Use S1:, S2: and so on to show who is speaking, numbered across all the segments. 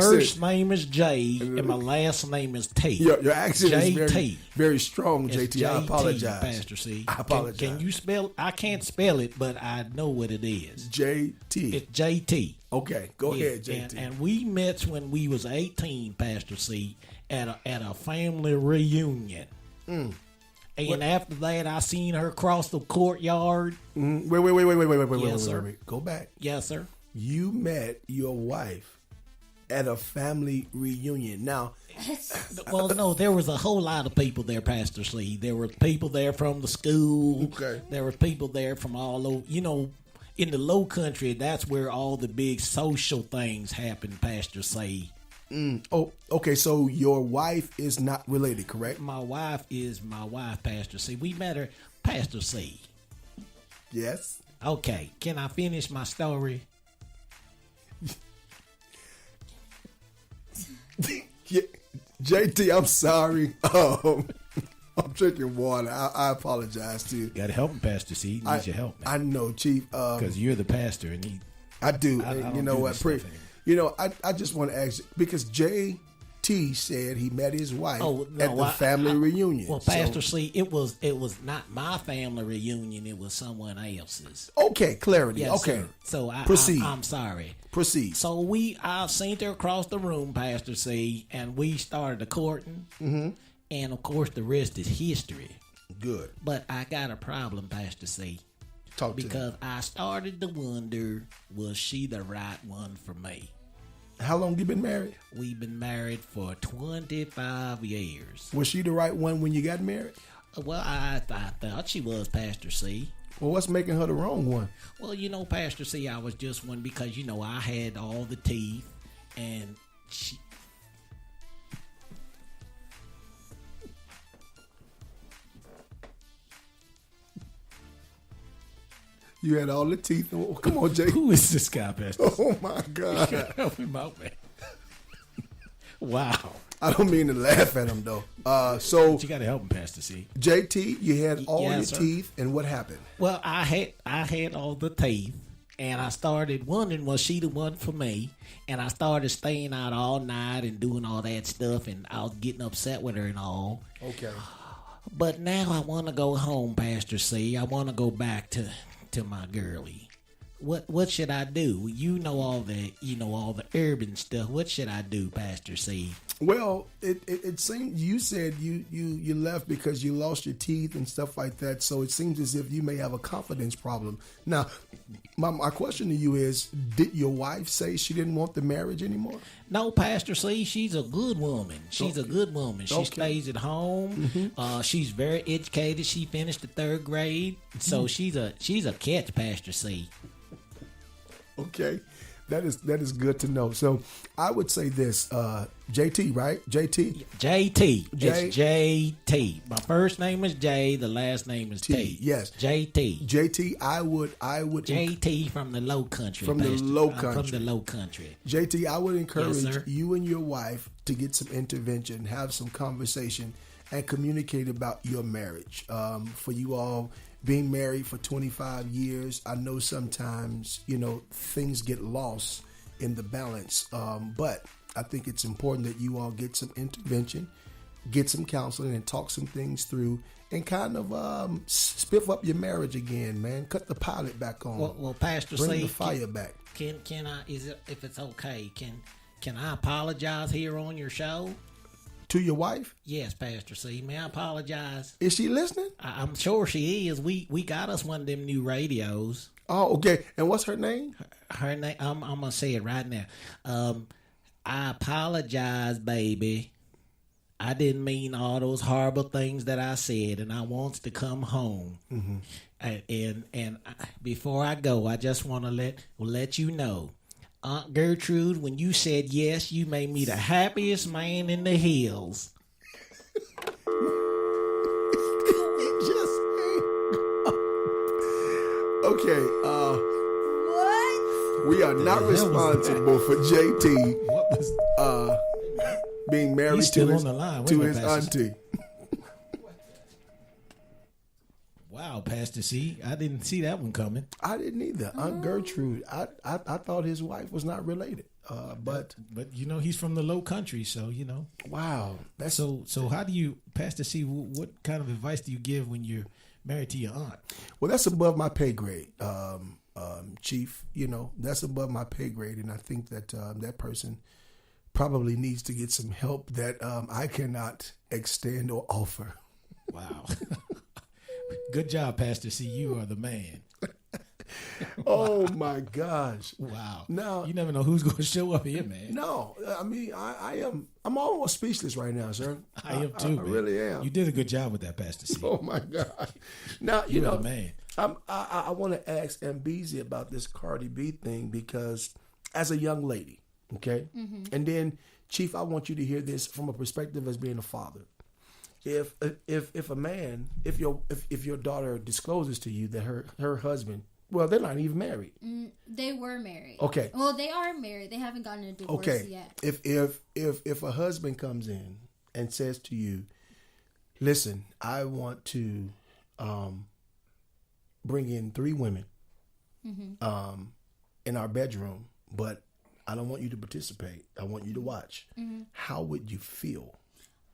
S1: first name is J, and my last name is T.
S2: Your accent is
S1: JT.
S2: very strong,
S1: It's
S2: JT. I apologize.
S1: Pastor C.
S2: I apologize.
S1: Can you spell? I can't spell it, but I know what it is.
S2: JT.
S1: It's JT.
S2: Okay, go ahead, JT.
S1: And we met when we was 18, Pastor C, at a family reunion. And after that, I seen her cross the courtyard.
S2: Wait.
S1: Yes, sir.
S2: Wait. Go back.
S1: Yes, sir.
S2: You met your wife at a family reunion. Now,
S1: Well, no, there was a whole lot of people there, Pastor C. There were people there from the school.
S2: Okay.
S1: There were people there from all over. You know, in the Low Country, that's where all the big social things happen, Pastor C.
S2: oh, okay. So your wife is not related, correct?
S1: My wife is my wife, Pastor C. We met her, Pastor C.
S2: Yes.
S1: Okay, can I finish my story?
S2: Yeah. JT, I'm sorry. I'm drinking water. I apologize to you.
S1: Got to help him, Pastor C. He needs your help, man.
S2: I know, Chief.
S1: Because you're the pastor, and he.
S2: I do.
S1: I
S2: And
S1: don't
S2: you know
S1: do
S2: what?
S1: this stuff anymore.
S2: You know, I just want to ask you, because JT said he met his wife at the family reunion.
S1: Well, Pastor C, it was not my family reunion. It was someone else's.
S2: Okay, clarity.
S1: Yes,
S2: okay.
S1: sir. So
S2: Proceed.
S1: I'm sorry.
S2: Proceed.
S1: So I seen her across the room, Pastor C, and we started a courting. Mm-hmm. And of course, the rest is history.
S2: Good.
S1: But I got a problem, Pastor C.
S2: Talk to me.
S1: Because I started to wonder, was she the right one for me?
S2: How long you been married?
S1: We've been married for 25 years.
S2: Was she the right one when you got married?
S1: Well, I thought she was, Pastor C.
S2: Well, what's making her the wrong one?
S1: Well, you know, Pastor C, I was just one because, you know, I had all the teeth and she...
S2: You had all the teeth. Oh, come on, Jay.
S1: Who is this guy, Pastor C?
S2: Oh, my God.
S1: Help him out, man. Wow.
S2: I don't mean to laugh at him, though. So,
S1: But you got to help him, Pastor C.
S2: JT, you had all
S1: Yes,
S2: your
S1: sir.
S2: teeth, and what happened?
S1: Well, I had all the teeth, and I started wondering, was she the one for me? And I started staying out all night and doing all that stuff, and I was getting upset with her and all.
S2: Okay.
S1: But now I want to go home, Pastor C. I want to go back to my girlie. What should I do? You know all the urban stuff. What should I do, Pastor C?
S2: Well, it seemed you said you left because you lost your teeth and stuff like that. So it seems as if you may have a confidence problem. Now, my question to you is: did your wife say she didn't want the marriage anymore?
S1: No, Pastor C. She's a good woman. She's a good woman. She
S2: Okay.
S1: stays at home.
S2: Mm-hmm.
S1: She's very educated. She finished the 3rd grade, so she's a catch, Pastor C.
S2: Okay, that is good to know. So I would say this, JT, right? JT.
S1: JT.
S2: J-
S1: It's JT. My first name is J. The last name is T.
S2: Yes.
S1: JT.
S2: JT. I would.
S1: JT from the Low Country.
S2: From the
S1: Pastor.
S2: Low
S1: I'm from
S2: Country.
S1: the Low Country.
S2: JT, I would encourage
S1: Yes, sir.
S2: you and your wife to get some intervention, have some conversation, and communicate about your marriage. For you all being married for 25 years, I know sometimes, things get lost in the balance. But I think it's important that you all get some intervention, get some counseling, and talk some things through, and kind of spiff up your marriage again, man. Cut the pilot back on.
S1: Well, Pastor
S2: Bring
S1: C.
S2: the fire back.
S1: Can I? If it's okay? Can I apologize here on your show?
S2: To your wife?
S1: Yes, Pastor C. May I apologize?
S2: Is she listening?
S1: I'm sure she is. We got us one of them new radios.
S2: Oh, okay. And what's her name?
S1: Her name. I'm gonna say it right now. I apologize, baby. I didn't mean all those horrible things that I said, and I wants to come home. Mm-hmm. And before I go, I just want to let you know, Aunt Gertrude, when you said yes, you made me the happiest man in the hills.
S2: Okay,
S3: What?
S2: we are not
S1: hell was
S2: responsible for JT
S1: What was?
S2: being married
S1: He's
S2: to
S1: still
S2: his,
S1: on the line. Wait
S2: to
S1: a minute,
S2: his
S1: Pastor.
S2: auntie.
S1: Wow, Pastor C. I didn't see that one coming.
S2: I didn't either. Aunt Gertrude, I thought his wife was not related. But
S1: you know, he's from the Low Country, so you know.
S2: wow, that's
S1: So how do you, Pastor C? What kind of advice do you give when you're married to your aunt?
S2: well, that's above my pay grade, Chief. You know, that's above my pay grade, and I think that that person probably needs to get some help that I cannot extend or offer.
S1: Wow. Good job, Pastor C. You are the man.
S2: Oh my gosh!
S1: Wow.
S2: Now
S1: You never know who's going to show up here, man.
S2: no, I mean I'm almost speechless right now, sir.
S1: I am too,
S2: I
S1: man.
S2: really am.
S1: You did a good job with that, Pastor C.
S2: Oh my God! Now you
S1: You're
S2: know,
S1: the man.
S2: I want to ask Mbeezy about this Cardi B thing because as a young lady, okay, and then Chief, I want you to hear this from a perspective as being a father. If a man, if your daughter discloses to you that her husband, well, they're not even married.
S3: They were married.
S2: Okay.
S3: Well, they are married. They haven't gotten a divorce
S2: Okay.
S3: yet.
S2: If a husband comes in and says to you, "Listen, I want to bring in 3 women in our bedroom, but I don't want you to participate. I want you to watch." How would you feel?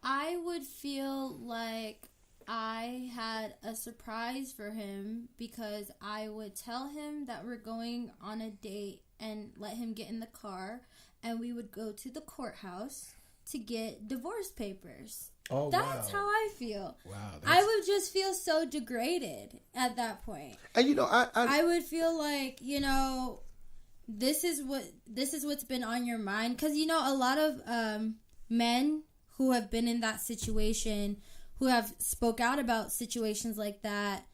S3: I would feel like I had a surprise for him because I would tell him that we're going on a date and let him get in the car and we would go to the courthouse to get divorce papers.
S2: Oh,
S3: That's
S2: wow.
S3: how I feel.
S1: Wow.
S3: I would just feel so degraded at that point.
S2: And you know,
S3: I would feel like, you know, this is what's been on your mind, because you know a lot of men who have been in that situation, who have spoke out about situations like that,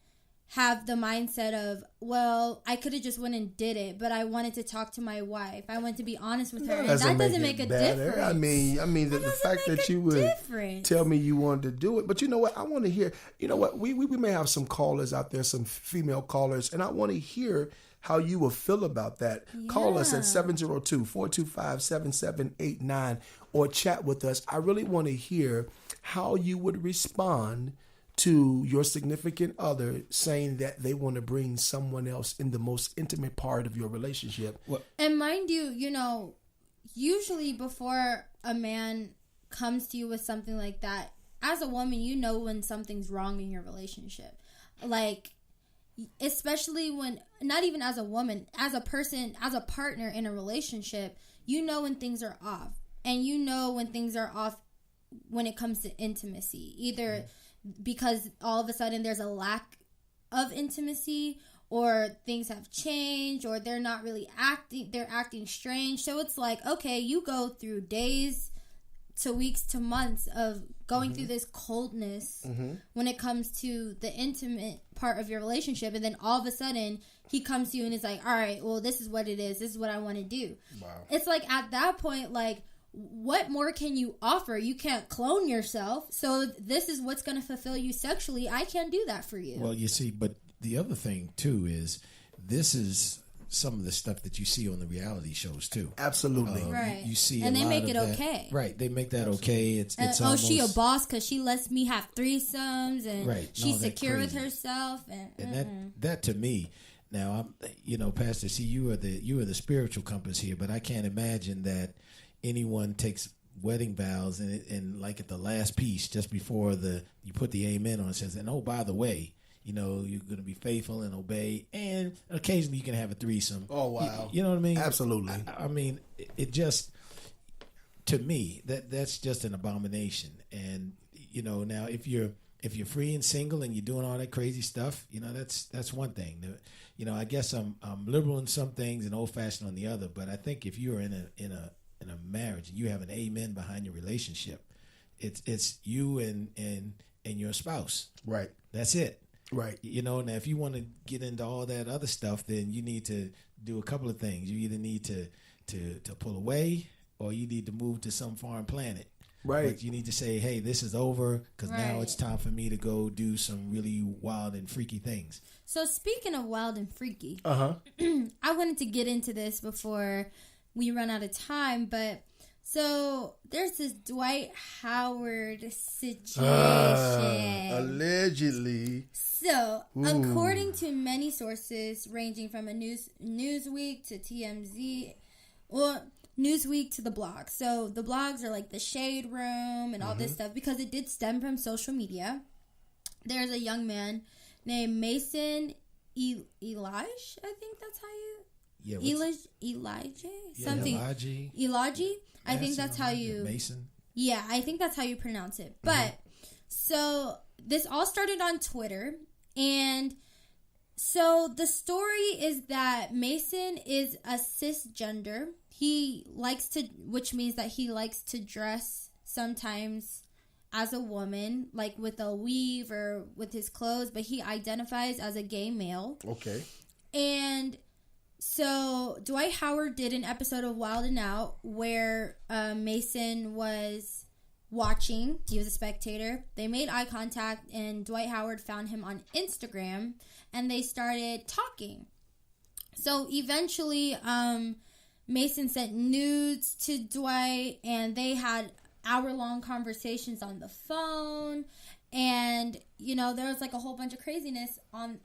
S3: have the mindset of, well, I could have just went and did it, but I wanted to talk to my wife. I wanted to be honest with her. And that doesn't make a difference.
S2: I mean the fact that you would
S3: difference.
S2: tell me you wanted to do it. But you know what? I want to hear, you know what? We may have some callers out there, some female callers, and I want to hear how you will feel about that. Call us at 702-425-7789 or chat with us. I really want to hear how you would respond to your significant other saying that they want to bring someone else in the most intimate part of your relationship.
S3: And mind you, you know, usually before a man comes to you with something like that, as a woman, you know when something's wrong in your relationship. Like, especially when, not even as a woman, as a person, as a partner in a relationship, you know when things are off. And you know when things are off when it comes to intimacy. Either because all of a sudden there's a lack of intimacy, or things have changed, or they're not really acting, they're acting strange. So it's like, okay, you go through days to weeks to months of going through this coldness when it comes to the intimate part of your relationship, and then all of a sudden he comes to you and is like, all right, well, this is what it is, this is what I want to do. Wow. It's like, at that point, like, what more can you offer? You can't clone yourself, so this is what's going to fulfill you sexually. I can't do that for you.
S1: Well, you see, but the other thing too is this is some of the stuff that you see on the reality shows too.
S2: Absolutely.
S3: Right.
S1: You see,
S3: and
S1: a
S3: they
S1: lot
S3: make
S1: of
S3: it
S1: that.
S3: okay.
S1: Right, they make that okay. It's
S3: oh,
S1: almost,
S3: she a boss because she lets me have threesomes, and
S1: Right.
S3: she's
S1: No, that
S3: secure with
S1: crazy.
S3: herself, and
S1: that to me. Now, I'm, you know, Pastor, see, you are the spiritual compass here, but I can't imagine that anyone takes wedding vows and like at the last piece, just before you put the amen on, it says, and oh, by the way, you know, you're going to be faithful and obey, and occasionally you can have a threesome.
S2: Oh, wow.
S1: You know what I mean?
S2: Absolutely.
S1: I mean, it just, to me, that's just an abomination. And, you know, now if you're free and single and you're doing all that crazy stuff, you know, that's one thing. You know, I guess I'm liberal in some things and old fashioned on the other, but I think if you're in a marriage, you have an amen behind your relationship. It's you and your spouse.
S2: Right.
S1: That's it.
S2: Right.
S1: You know, now if you want to get into all that other stuff, then you need to do a couple of things. You either need to pull away, or you need to move to some foreign planet.
S2: Right.
S1: But you need to say, hey, this is over, because now it's time for me to go do some really wild and freaky things.
S3: So speaking of wild and freaky,
S2: I
S3: wanted to get into this before we run out of time, but so there's this Dwight Howard situation.
S2: Allegedly.
S3: So, according to many sources ranging from a Newsweek to TMZ, well, Newsweek to the blogs. So the blogs are like the Shade Room and all this stuff because it did stem from social media. There's a young man named Mason Elijah. I think that's how you... Elijah? Something. Elijah. I think that's how you...
S4: Mason?
S3: Yeah, I think that's how you pronounce it. But, so, this all started on Twitter. And so, the story is that Mason is a cisgender. He likes to... Which means that he likes to dress sometimes as a woman, like with a weave or with his clothes. But he identifies as a gay male.
S2: Okay.
S3: And... So, Dwight Howard did an episode of Wild 'N Out where Mason was watching. He was a spectator. They made eye contact, and Dwight Howard found him on Instagram, and they started talking. So, eventually, Mason sent nudes to Dwight, and they had hour-long conversations on the phone. And, you know, there was like a whole bunch of craziness on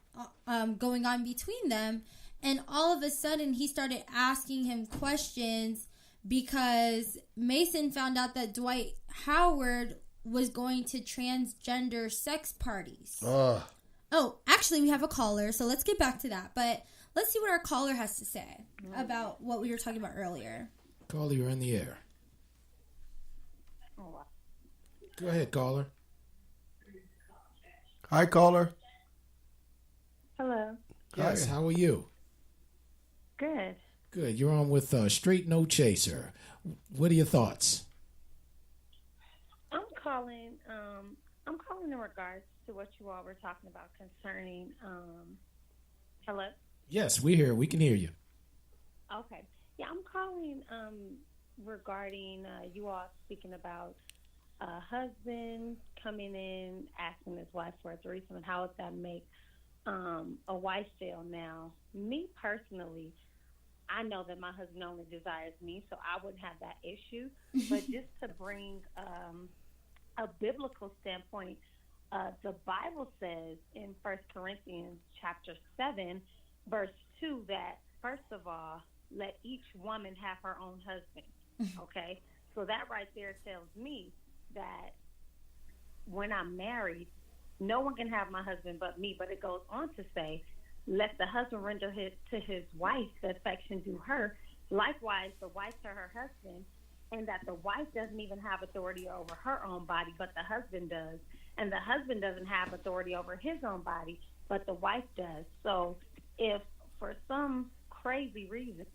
S3: going on between them. And all of a sudden, he started asking him questions because Mason found out that Dwight Howard was going to transgender sex parties. Oh, actually, we have a caller, so let's get back to that. But let's see what our caller has to say about what we were talking about earlier.
S4: Caller, you're in the air. Go ahead, caller.
S2: Hi, caller.
S5: Hello.
S4: Yes, how are you?
S5: Good.
S4: Good. You're on with Straight No Chaser. What are your thoughts?
S5: I'm calling in regards to what you all were talking about concerning hello?
S4: Yes, we're here. We can hear you.
S5: Okay. Yeah, I'm calling regarding you all speaking about a husband coming in asking his wife for a threesome and how would that make a wife feel. Now, me personally, I know that my husband only desires me, so I wouldn't have that issue. But just to bring a biblical standpoint, the Bible says in 1 Corinthians chapter 7, verse 2, that first of all, let each woman have her own husband. Okay? So that right there tells me that when I'm married, no one can have my husband but me. But it goes on to say, let the husband render to his wife the affection due her. Likewise, the wife to her husband, and that the wife doesn't even have authority over her own body, but the husband does. And the husband doesn't have authority over his own body, but the wife does. So if for some crazy reason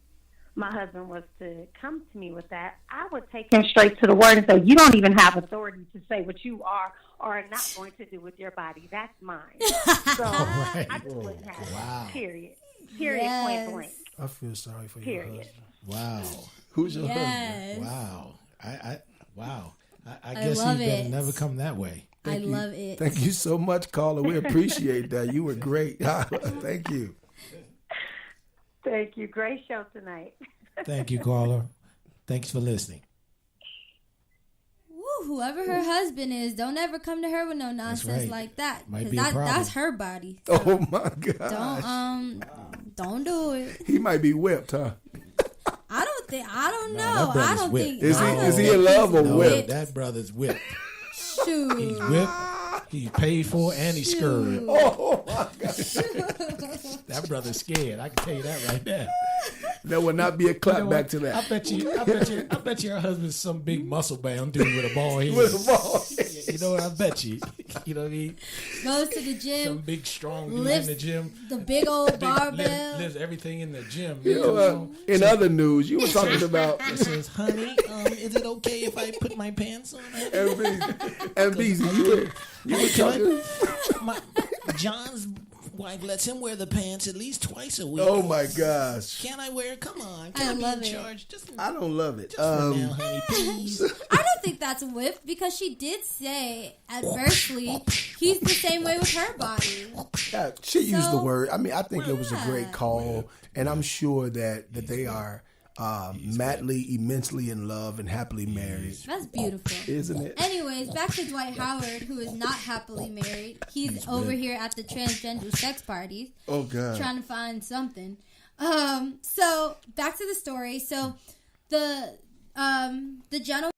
S5: my husband was to come to me with that, I would take him straight to the word and say, you don't even have authority to say what you are or are not going to do with your body. That's mine. So
S4: Right.
S5: I just wouldn't have it.
S4: Wow.
S5: Period,
S3: Yes.
S5: point blank.
S2: I feel sorry for your
S5: Period.
S2: husband.
S4: Wow.
S2: Who's your husband?
S3: Yes.
S4: Wow. I
S3: I
S4: guess
S3: love
S4: he better
S3: it.
S4: never come that way.
S3: I love it.
S2: Thank you so much, caller. We appreciate that. You were great. Thank you.
S5: Thank you. Great show tonight.
S4: Thank you, caller. Thanks for listening.
S3: Woo, whoever her husband is, don't ever come to her with no nonsense
S4: right.
S3: like that.
S4: Might
S3: 'Cause
S4: be a problem.
S3: that's her body. So
S2: Oh my God.
S3: don't do it.
S2: He might be whipped, huh?
S3: I don't
S4: No,
S3: know.
S4: that brother's
S3: I don't
S4: whipped.
S3: think.
S2: Is he-
S3: I don't
S2: is he
S3: think
S2: in love
S3: he's
S2: or
S4: No,
S2: whipped?
S4: that brother's whipped.
S3: Shoot.
S4: He's whipped. He's paid for and he's scurried.
S2: Oh my God.
S4: That brother's scared. I can tell you that right now.
S2: There will not be a clap
S4: You know
S2: back
S4: what?
S2: to that.
S4: I bet you her husband's some big muscle bound dude with a ball head.
S2: With a ball.
S4: You know what I bet you. You know what I mean?
S3: Goes to the
S4: Some
S3: gym,
S4: big strong dude
S3: lifts
S4: in the gym.
S3: the big old
S4: Big,
S3: barbell.
S4: lives everything in the gym.
S2: You know, in other news, you were talking about
S1: It says, honey, is it okay if I put my pants on?
S2: MBZ. You were talking.
S1: John's wife lets him wear the pants at least twice a week.
S2: Oh my gosh.
S1: Can I wear it? Come on.
S3: I
S1: Can I be
S3: love
S1: in
S3: it.
S1: charge? Just
S2: I don't love it.
S1: for now, honey, please.
S3: I don't think that's whipped because she did say adversely he's the same way with her body.
S2: Yeah, she used the
S3: So-
S2: word. I mean, I think it was a great
S3: Yeah.
S2: call, and I'm sure that they are madly, immensely in love and happily married,
S3: That's beautiful.
S2: isn't it?
S3: Anyways, back to Dwight Howard, who is not happily married. He's over here at the transgender sex parties.
S2: Oh God.
S3: Trying to find something. So back to the story. So the gentleman